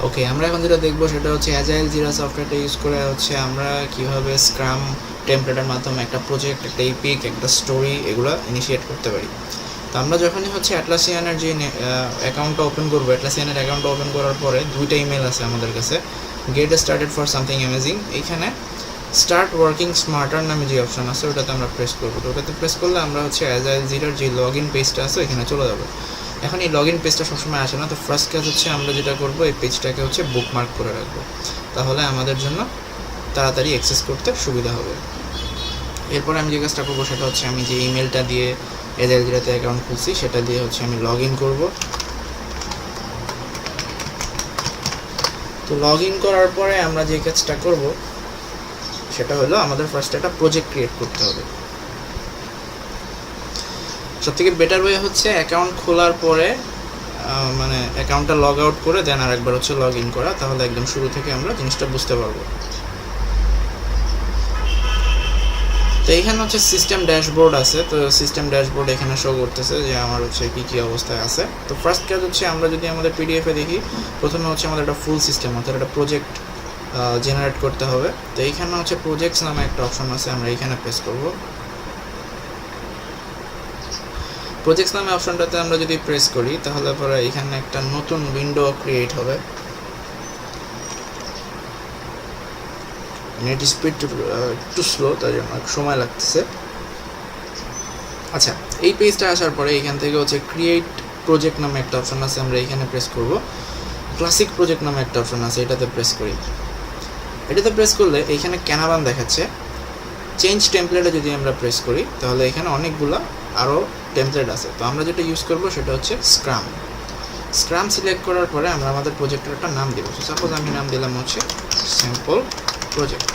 ওকে, আমরা এখন যেটা দেখবো সেটা হচ্ছে অ্যাজাইল জিরা সফটওয়্যারটা ইউজ করে হচ্ছে আমরা কীভাবে স্ক্রাম টেমপ্লেটের মাধ্যমে একটা প্রজেক্ট, একটা ইপিক, একটা স্টোরি এগুলো ইনিশিয়েট করতে পারি। তো আমরা যখনই হচ্ছে অ্যাটলাসিয়ানের যে অ্যাকাউন্টটা ওপেন করবো, অ্যাটলাসিয়ানের অ্যাকাউন্টটা ওপেন করার পরে দুইটা ইমেল আছে আমাদের কাছে, get started for something amazing. এইখানে স্টার্ট ওয়ার্কিং স্মার্টার নামে যে অপশান আছে ওটাতে আমরা প্রেস করবো। তো ওটাতে প্রেস করলে আমরা হচ্ছে অ্যাজাইল জিরার যে লগ ইন পেজটা আছে এখানে চলে যাবো। এখন এই লগ ইন পেজটা সবসময় আসে না, তো ফার্স্ট কাজ হচ্ছে আমরা যেটা করবো এই পেজটাকে হচ্ছে বুকমার্ক করে রাখবো, তাহলে আমাদের জন্য তাড়াতাড়ি অ্যাক্সেস করতে সুবিধা হবে। এরপরে আমি যে কাজটা করবো সেটা হচ্ছে আমি যে ইমেলটা দিয়ে অ্যাজাইল জিরাতে অ্যাকাউন্ট খুলছি সেটা দিয়ে হচ্ছে আমি লগ ইন করবো। তো লগ ইন করার পরে আমরা যে কাজটা করব সেটা হলো আমাদের ফার্স্ট একটা প্রজেক্ট ক্রিয়েট করতে হবে। সবথেকে বেটার ওয়ে হচ্ছে অ্যাকাউন্ট খোলার পরে মানে অ্যাকাউন্টটা লগ আউট করে দেন আরেকবার হচ্ছে লগ ইন করা, তাহলে একদম শুরু থেকে আমরা জিনিসটা বুঝতে পারবো। তো এইখানে হচ্ছে সিস্টেম ড্যাশবোর্ড আছে, তো সিস্টেম ড্যাশবোর্ড এখানে শো করতেছে যে আমার হচ্ছে কী অবস্থায় আছে। তো ফার্স্ট কাজ হচ্ছে আমরা যদি আমাদের পিডিএফে দেখি, প্রথমে হচ্ছে আমাদের একটা ফুল সিস্টেম অর্থাৎ একটা প্রজেক্ট জেনারেট করতে হবে। তো এইখানে হচ্ছে প্রজেক্টস নামে একটা অপশন আছে, আমরা এইখানে প্রেস করব। প্রজেক্টস নামে অপশনটাতে আমরা যদি প্রেস করি তাহলে পরে এখানে একটা নতুন উইন্ডো ক্রিয়েট হবে। নেট স্পিড একটু স্লো, তাই জন্য সময় লাগতেছে। আচ্ছা, এই পেজটা আসার পরে এখান থেকে হচ্ছে ক্রিয়েট প্রজেক্ট নামে একটা অপশন আছে, আমরা এখানে প্রেস করব। ক্লাসিক প্রজেক্ট নামে একটা অপশন আছে, এটাতে প্রেস করি। এটাতে প্রেস করলে এইখানে ক্যানাবান দেখাচ্ছে। চেঞ্জ টেমপ্লেটে যদি আমরা প্রেস করি তাহলে এখানে অনেকগুলো আরও টেমপ্লেট আছে। তো আমরা যেটা ইউজ করব সেটা হচ্ছে স্ক্রাম। স্ক্রাম সিলেক্ট করার পরে আমরা আমাদের প্রজেক্টের একটা নাম দেবো। সাপোজ আমি নাম দিলাম হচ্ছে স্যাম্পল প্রজেক্ট,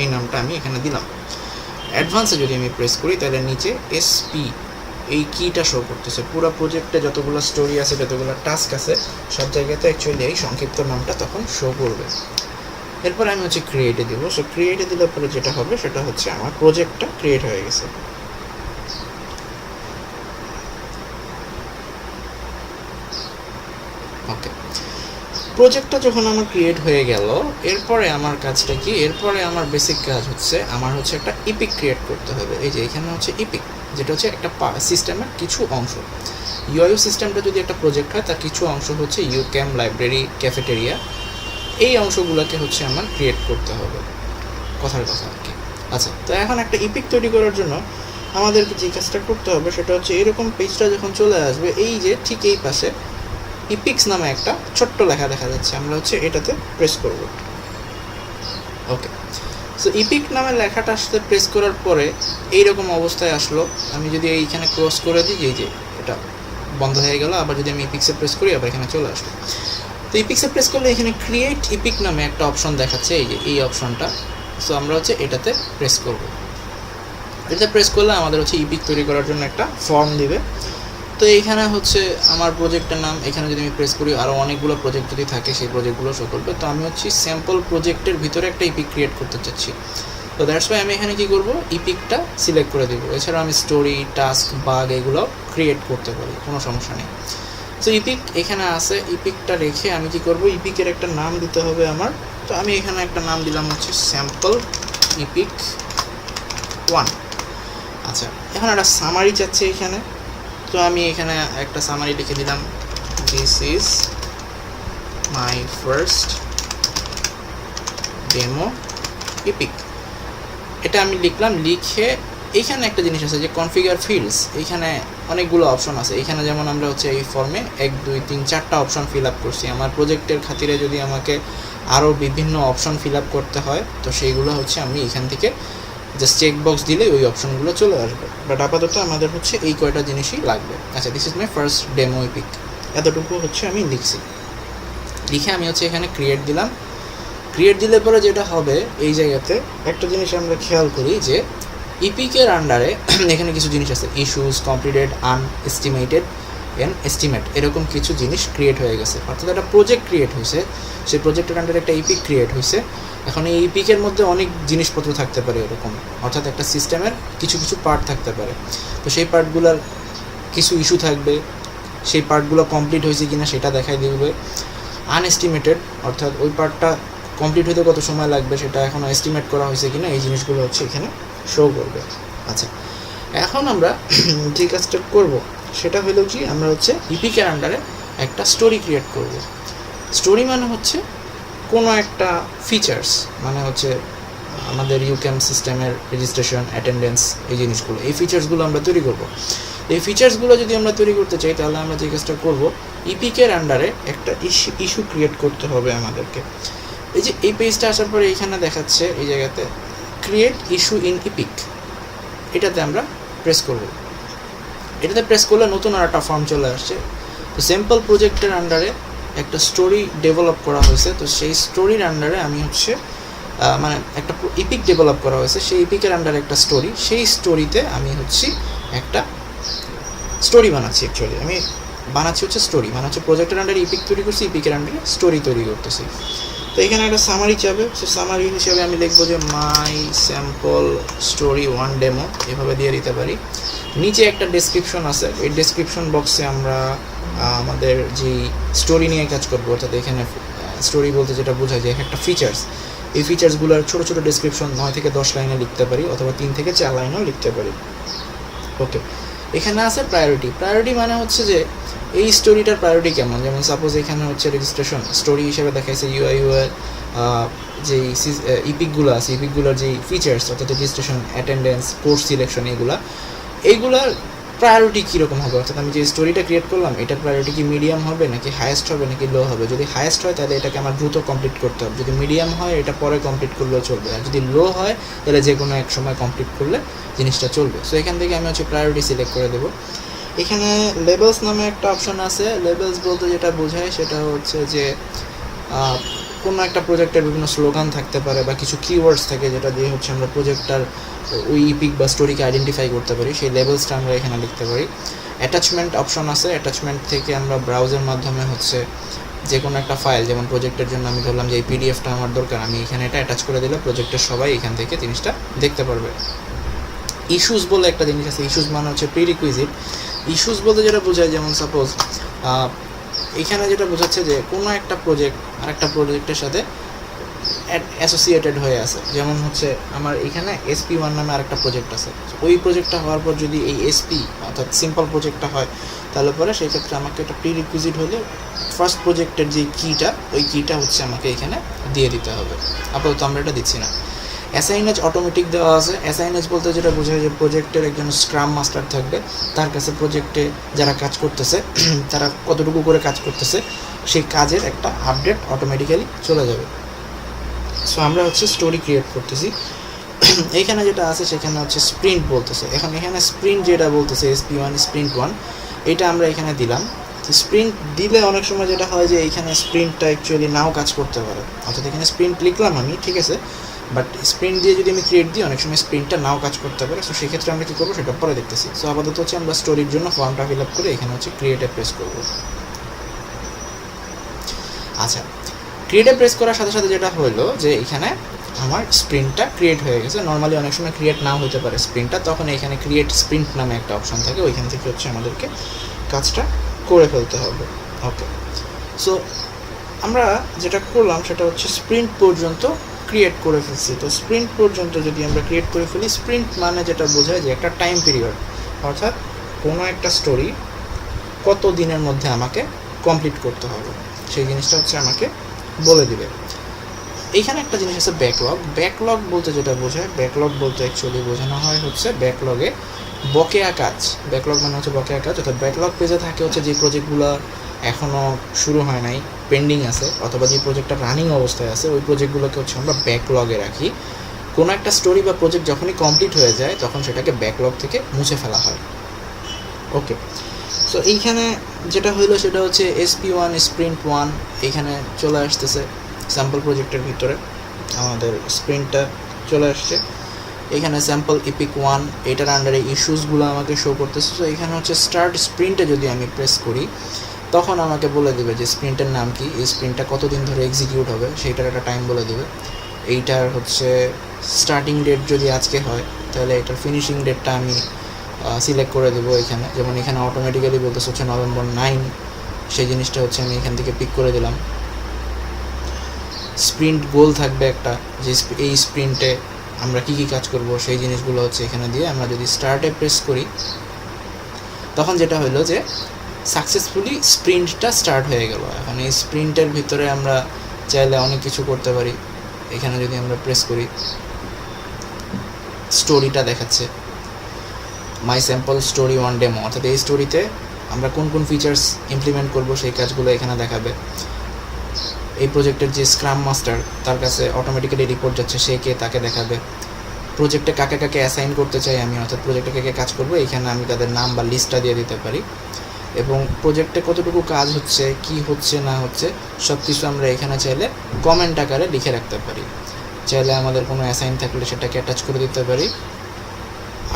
এই নামটা আমি এখানে দিলাম। অ্যাডভান্সে যদি আমি প্রেস করি তাহলে নিচে এসপি এই কিটা শো করতেছে। পুরো প্রজেক্টে যতগুলো স্টোরি আছে, যতগুলো টাস্ক আছে, সব জায়গাতে অ্যাকচুয়ালি এই সংক্ষিপ্ত নামটা তখন শো করবে। এরপর আমি হচ্ছে ক্রিয়েটে দেবো। সো ক্রিয়েটে দিলে পরে যেটা হবে সেটা হচ্ছে আমার প্রজেক্টটা ক্রিয়েট হয়ে গেছে। ওকে, প্রজেক্টটা যখন আমার ক্রিয়েট হয়ে গেল, এরপরে আমার কাজটা কি? এরপরে আমার বেসিক কাজ হচ্ছে আমার হচ্ছে একটা ইপিক ক্রিয়েট করতে হবে। এই যে এখানে হচ্ছে ইপিক, যেটা হচ্ছে একটা সিস্টেমের কিছু অংশ। ইউআইউ সিস্টেমটা যদি একটা প্রজেক্ট হয় তার কিছু অংশ হচ্ছে ইউক্যাম, লাইব্রেরি, ক্যাফেটেরিয়া, এই অংশগুলোকে হচ্ছে আমার ক্রিয়েট করতে হবে, কথার কথা আর কি। আচ্ছা, তো এখন একটা ইপিক তৈরি করার জন্য আমাদেরকে যে কাজটা করতে হবে সেটা হচ্ছে এরকম পেজটা যখন চলে আসবে, এই যে ঠিক এই পাশে ইপিক্স নামে একটা ছোট্ট লেখা দেখা যাচ্ছে, আমরা হচ্ছে এটাতে প্রেস করব। ওকে, সো ইপিক নামে লেখাটা আসতে প্রেস করার পরে এইরকম অবস্থায় আসলো। আমি যদি এইখানে ক্লোজ করে দিই, এই যে এটা বন্ধ হয়ে গেল। আবার যদি আমি ইপিক্সে প্রেস করি আবার এখানে চলে আসলো। তো ইপিক্সে প্রেস করলে এখানে ক্রিয়েট ইপিক নামে একটা অপশন দেখাচ্ছে, এই যে এই অপশনটা। সো আমরা হচ্ছে এটাতে প্রেস করব। এটাতে প্রেস করলে আমাদের হচ্ছে ইপিক তৈরি করার জন্য একটা ফর্ম দিবে। তো এইখানে হচ্ছে আমার প্রজেক্টের নাম, এখানে যদি আমি প্রেস করি আরও অনেকগুলো প্রজেক্ট যদি থাকে সেই প্রজেক্টগুলো শো করবে। তো আমি হচ্ছে স্যাম্পল প্রজেক্টের ভিতরে একটা ইপিক ক্রিয়েট করতে চাচ্ছি। তো দ্যাটস ওয়াই আমি এখানে কী করবো, ইপিকটা সিলেক্ট করে দেবো। এছাড়া আমি স্টোরি, টাস্ক, বাগ এগুলো ক্রিয়েট করতে পারি, কোনো সমস্যা নেই। তো ইপিক এখানে আছে, ইপিকটা রেখে আমি কি করব, ইপিকের একটা নাম দিতে হবে আমার। তো আমি এখানে একটা নাম দিলাম হচ্ছে স্যাম্পল ইপিক 1। আচ্ছা, এখন একটা সামারি চাচ্ছে এখানে। তো আমি এখানে একটা সামারি লিখে দিলাম, this is my first demo epic. এটা আমি লিখলাম। লিখে এইখানে একটা জিনিস আছে যে কনফিগার ফিল্ডস, এইখানে অনেকগুলো অপশন আছে। এইখানে যেমন আমরা হচ্ছে এই ফর্মে 1 2 3 4টা অপশন ফিল আপ করছি। আমার প্রজেক্টের খাতিরে যদি আমাকে আরও বিভিন্ন অপশন ফিল আপ করতে হয় তো সেইগুলো হচ্ছে আমি এখান থেকে জাস্ট চেক বক্স দিলে ওই অপশনগুলো চলে আসবে। বাট আপাতত আমাদের হচ্ছে এই কয়টা জিনিসই লাগবে। আচ্ছা, this is my first demo epic, এতটুকু হচ্ছে আমি লিখছি। লিখে আমি হচ্ছে এখানে ক্রিয়েট দিলাম। ক্রিয়েট দিলে পরে যেটা হবে, এই জায়গাতে একটা জিনিস আমরা খেয়াল করি যে ইপিকের আন্ডারে এখানে কিছু জিনিস আছে, ইস্যুস, কমপ্লিটেড, আনএস্টিমেটেড অ্যান্ড এস্টিমেট, এরকম কিছু জিনিস ক্রিয়েট হয়ে গেছে। অর্থাৎ একটা প্রজেক্ট ক্রিয়েট হয়েছে, সেই প্রজেক্টের আন্ডারে একটা ইপিক ক্রিয়েট হয়েছে। এখন এই ইপিকের মধ্যে অনেক জিনিসপত্র থাকতে পারে এরকম, অর্থাৎ একটা সিস্টেমের কিছু কিছু পার্ট থাকতে পারে। তো সেই পার্টগুলোর কিছু ইস্যু থাকবে, সেই পার্টগুলো কমপ্লিট হয়েছে কিনা সেটা দেখাই দেবে। আনএস্টিমেটেড, অর্থাৎ ওই পার্টটা কমপ্লিট হতে কত সময় লাগবে সেটা এখনও এস্টিমেট করা হয়েছে কিনা এই জিনিসগুলো হচ্ছে এখানে শো করবে। আচ্ছা, এখন আমরা যে কাজটা করব সেটা হলো কি, আমরা হচ্ছে ইপিকের আন্ডারে একটা স্টোরি ক্রিয়েট করব। স্টোরি মানে হচ্ছে কোনো একটা ফিচার্স, মানে হচ্ছে আমাদের ইউক্যাম সিস্টেমের রেজিস্ট্রেশন, অ্যাটেন্ডেন্স, এই জিনিসগুলো, এই ফিচার্সগুলো আমরা তৈরি করব। এই ফিচার্সগুলো যদি আমরা তৈরি করতে চাই তাহলে আমরা যে কাজটা করব, ইপিকের আন্ডারে একটা ইস্যু ক্রিয়েট করতে হবে আমাদেরকে। এই যে এই পেজটা আসার পরে এইখানে দেখাচ্ছে এই জায়গাতে ক্রিয়েট ইস্যু ইন ইপিক, এটাতে আমরা প্রেস করব। এটাতে প্রেস করলে নতুন আর একটা ফর্ম চলে আসছে। তো সিম্পল প্রজেক্টের আন্ডারে একটা স্টোরি ডেভেলপ করা হয়েছে, তো সেই স্টোরির আন্ডারে আমি হচ্ছে মানে একটা ইপিক ডেভেলপ করা হয়েছে, সেই ইপিকের আন্ডারে একটা স্টোরি, সেই স্টোরিতে আমি হচ্ছে একটা স্টোরি বানাচ্ছি। অ্যাকচুয়ালি আমি বানাচ্ছি হচ্ছে স্টোরি, মানে হচ্ছে প্রজেক্টের আন্ডারে ইপিক তৈরি করছি, ইপিকের আন্ডারে স্টোরি তৈরি করতেছি। তো এখানে একটা সামারি চাবে, সো সামারি হিসেবে আমি লিখবো যে মাই স্যাম্পল স্টোরি 1 ডেমো, এভাবে দিয়ে দিতে পারি। নিচে একটা ডেসক্রিপশন আছে, এই ডেসক্রিপশন বক্সে আমরা আমাদের যেই স্টোরি নিয়ে কাজ করবো, অর্থাৎ এখানে স্টোরি বলতে যেটা বোঝায় যে একটা ফিচার্স, এই ফিচার্সগুলোর ছোটো ছোটো ডেসক্রিপশন 9 থেকে 10 লাইনে লিখতে পারি, অথবা 3 থেকে 4 লাইনেও লিখতে পারি। ওকে, এখানে আছে প্রায়োরিটি। প্রায়োরিটি মানে হচ্ছে যে এই স্টোরিটার প্রায়োরিটি কেমন, যেমন সাপোজ এখানে হচ্ছে রেজিস্ট্রেশন স্টোরি হিসেবে দেখাইছে ইউআই যেই ইপিকগুলো আছে, ইপিকগুলোর যেই ফিচার্স, অর্থাৎ রেজিস্ট্রেশন, অ্যাটেন্ডেন্স, কোর্স সিলেকশন, এইগুলার প্রায়োরিটি কীরকম হবে, অর্থাৎ আমি যে স্টোরিটা ক্রিয়েট করলাম এটার প্রায়োরিটি কি মিডিয়াম হবে, নাকি হায়েস্ট হবে, নাকি লো হবে। যদি হায়েস্ট হয় তাহলে এটাকে আমার দ্রুত কমপ্লিট করতে হবে, যদি মিডিয়াম হয় এটা পরে কমপ্লিট করলেও চলবে, আর যদি লো হয় তাহলে যে কোনো এক সময় কমপ্লিট করলে জিনিসটা চলবে। সো এখান থেকে আমি হচ্ছে প্রায়োরিটি সিলেক্ট করে দেবো। এখানে লেবেলস নামে একটা অপশন আছে। লেবেলস বলতে যেটা বোঝায় সেটা হচ্ছে যে কোনো একটা প্রজেক্টের বিভিন্ন স্লোগান থাকতে পারে বা কিছু কিওয়ার্ডস থাকে যেটা দিয়ে হচ্ছে আমরা প্রজেক্টটার ওই ইপিক বা স্টোরিকে আইডেন্টিফাই করতে পারি, সেই লেবেলসটা আমরা এখানে লিখতে পারি। অ্যাটাচমেন্ট অপশন আছে, অ্যাটাচমেন্ট থেকে আমরা ব্রাউজের মাধ্যমে হচ্ছে যে কোনো একটা ফাইল, যেমন প্রজেক্টের জন্য আমি ধরলাম যে এই পিডিএফটা আমার দরকার, আমি এখানে এটা অ্যাটাচ করে দিলে প্রজেক্টের সবাই এখান থেকে জিনিসটা দেখতে পারবে। ইস্যুস বলে একটা জিনিস আছে, ইস্যুস মানে হচ্ছে প্রিরিকুইজিট। ইস্যুস বলতে যেটা বোঝায়, যেমন সাপোজ এখানে যেটা বোঝাচ্ছে যে কোনো একটা প্রজেক্ট আর একটা প্রজেক্টের সাথে অ্যাসোসিয়েটেড হয়ে আছে, যেমন হচ্ছে আমার এখানে SP1 নামে আরেকটা প্রজেক্ট আছে। ওই প্রজেক্টটা হওয়ার পর যদি এই SP অর্থাৎ সিম্পল প্রজেক্টটা হয় তাহলে পরে সেই ক্ষেত্রে আমাকে একটা প্রিরিকুইজিট হলে ফার্স্ট প্রজেক্টের যে কিটা, ওই কিটা হচ্ছে আমাকে এখানে দিয়ে দিতে হবে। আপাতত আমরা এটা দিচ্ছি না। অ্যাসাইনেজ অটোমেটিক দেওয়া আছে। অ্যাসাইনেজ বলতে যেটা বোঝায় যে প্রজেক্টের একজন স্ক্রাম মাস্টার থাকবে, তার কাছে প্রজেক্টে যারা কাজ করতেছে তারা কতটুকু করে কাজ করতেছে সেই কাজের একটা আপডেট অটোমেটিক্যালি চলে যাবে। সো আমরা হচ্ছে স্টোরি ক্রিয়েট করতেছি। এইখানে যেটা আছে সেখানে হচ্ছে স্প্রিন্ট বলতেছে। এখন এখানে স্প্রিন্ট যেটা বলতেছে SP1 স্প্রিন্ট 1, এটা আমরা এখানে দিলাম। স্প্রিন্ট দিলে অনেক সময় যেটা হয় যে এইখানে স্প্রিন্টটা অ্যাকচুয়ালি নাও কাজ করতে পারে, অর্থাৎ এখানে স্প্রিন্ট লিখলাম আমি, ঠিক আছে, বাট স্প্রিন্ট দিয়ে যদি আমি ক্রিয়েট দিই অনেক সময় স্প্রিন্টটা নাও কাজ করতে পারে। সো সেক্ষেত্রে আমরা কী করবো সেটা পরে দেখতেছি। সো আপাতত হচ্ছে আমরা স্টোরির জন্য ফর্মটা ফিল আপ করে এখানে হচ্ছে ক্রিয়েটে প্রেস করবো। আচ্ছা, ক্রিয়েটে প্রেস করার সাথে সাথে যেটা হলো যে এখানে আমার স্প্রিন্টটা ক্রিয়েট হয়ে গেছে। নর্মালি অনেক সময় ক্রিয়েট নাও হতে পারে স্প্রিন্টটা, তখন এখানে ক্রিয়েট স্প্রিন্ট নামে একটা অপশন থাকে, ওইখান থেকে হচ্ছে আমাদেরকে কাজটা করে ফেলতে হবে। ওকে, সো আমরা যেটা করলাম সেটা হচ্ছে স্প্রিন্ট পর্যন্ত ক্রিয়েট করে ফেলছি। তো স্প্রিন্ট পর্যন্ত যদি আমরা ক্রিয়েট করে ফেলি, স্প্রিন্ট মানে যেটা বোঝায় যে একটা টাইম পিরিয়ড, অর্থাৎ কোনো একটা স্টোরি কত দিনের মধ্যে আমাকে কমপ্লিট করতে হবে সেই জিনিসটা হচ্ছে আমাকে বলে দিবে। এইখানে একটা জিনিস আছে ব্যাকলগ। ব্যাকলগ বলতে যেটা বোঝায়, ব্যাকলগ বলতে অ্যাকচুয়ালি বোঝানো হয় হচ্ছে ব্যাকলগে বকেয়া কাজ। ব্যাকলগ মানে হচ্ছে বকেয়া কাজ, অর্থাৎ ব্যাকলগ পেজে থাকে হচ্ছে যে প্রজেক্টগুলো এখনও শুরু হয় নাই, পেন্ডিং আছে, অথবা যে প্রজেক্টটা রানিং অবস্থায় আছে ওই প্রজেক্টগুলোকে হচ্ছে আমরা ব্যাকলগে রাখি। কোনো একটা স্টোরি বা প্রজেক্ট যখনই কমপ্লিট হয়ে যায় তখন সেটাকে ব্যাকলগ থেকে মুছে ফেলা হয়। ওকে, সো এইখানে যেটা হইলো সেটা হচ্ছে SP1 স্প্রিন্ট 1 এইখানে চলে আসতেছে। স্যাম্পল প্রজেক্টের ভিতরে আমাদের স্প্রিন্টটা চলে আসছে। এখানে স্যাম্পল ইপিক 1, এটার আন্ডারে ইস্যুসগুলো আমাকে শো করতেছে। তো এখানে হচ্ছে স্টার্ট স্প্রিন্টে যদি আমি প্রেস করি তখন আমাকে বলে দেবে যে স্প্রিন্টের নাম কি, এই স্প্রিন্টটা কতদিন ধরে এক্সিকিউট হবে সেইটার একটা টাইম বলে দেবে। এইটার হচ্ছে স্টার্টিং ডেট যদি আজকে হয় তাহলে এটার ফিনিশিং ডেটটা আমি সিলেক্ট করে দেবো এখানে। যেমন এখানে অটোমেটিক্যালি বলতেছে হচ্ছে November 9, সেই জিনিসটা হচ্ছে আমি এখান থেকে পিক করে দিলাম। স্প্রিন্ট গোল থাকবে একটা, যে এই স্প্রিন্টে আমরা কী কী কাজ করব সেই জিনিসগুলো হচ্ছে এখানে দিয়ে আমরা যদি স্টার্টে প্রেস করি তখন যেটা হলো যে সাকসেসফুলি স্প্রিন্টটা স্টার্ট হয়ে গেল। এখন এই স্প্রিন্টের ভিতরে আমরা চাইলে অনেক কিছু করতে পারি। এখানে যদি আমরা প্রেস করি স্টোরিটা দেখাচ্ছে মাই স্যাম্পল স্টোরি ওয়ান ডেমো, অর্থাৎ এই স্টোরিতে আমরা কোন কোন ফিচার্স ইমপ্লিমেন্ট করব সেই কাজগুলো এখানে দেখাবে। এই প্রজেক্টের যে স্ক্রাম মাস্টার তার কাছে অটোমেটিক্যালি রিপোর্ট যাচ্ছে, সে কে তাকে দেখাবে। প্রজেক্টে কাকে কাকে অ্যাসাইন করতে চাই আমি, অর্থাৎ প্রজেক্টে কে কে কাজ করবো এখানে আমি তাদের নাম বা লিস্টটা দিয়ে দিতে পারি। এবং প্রজেক্টে কতটুকু কাজ হচ্ছে, কি হচ্ছে না হচ্ছে সব কিছু আমরা এখানে চাইলে কমেন্ট আকারে লিখে রাখতে পারি। চাইলে আমাদের কোনো অ্যাসাইন থাকলে সেটাকে অ্যাটাচ করে দিতে পারি।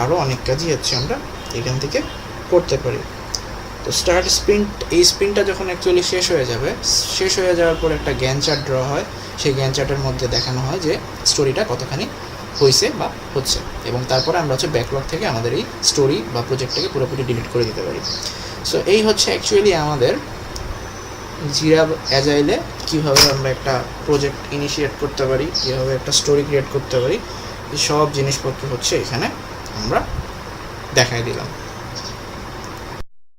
আরও অনেক কাজই হচ্ছে আমরা এখান থেকে করতে পারি। তো স্টার্ট স্প্রিন্ট, এই স্প্রিন্টটা যখন অ্যাকচুয়ালি শেষ হয়ে যাবে, শেষ হয়ে যাওয়ার পর একটা গ্যান চার্ট ড্র হয়। সেই গ্যান চার্টের মধ্যে দেখানো হয় যে স্টোরিটা কতখানি হয়েছে বা হচ্ছে, এবং তারপরে আমরা হচ্ছে ব্যাকলগ থেকে আমাদের এই স্টোরি বা প্রজেক্টটাকে পুরোপুরি ডিলিট করে দিতে পারি। সো এই হচ্ছে অ্যাকচুয়ালি আমাদের জিরা অ্যাজাইলে কীভাবে আমরা একটা প্রজেক্ট ইনিশিয়েট করতে পারি, কীভাবে একটা স্টোরি ক্রিয়েট করতে পারি, এই সব জিনিসপত্র হচ্ছে এখানে আমরা দেখাই দিলাম।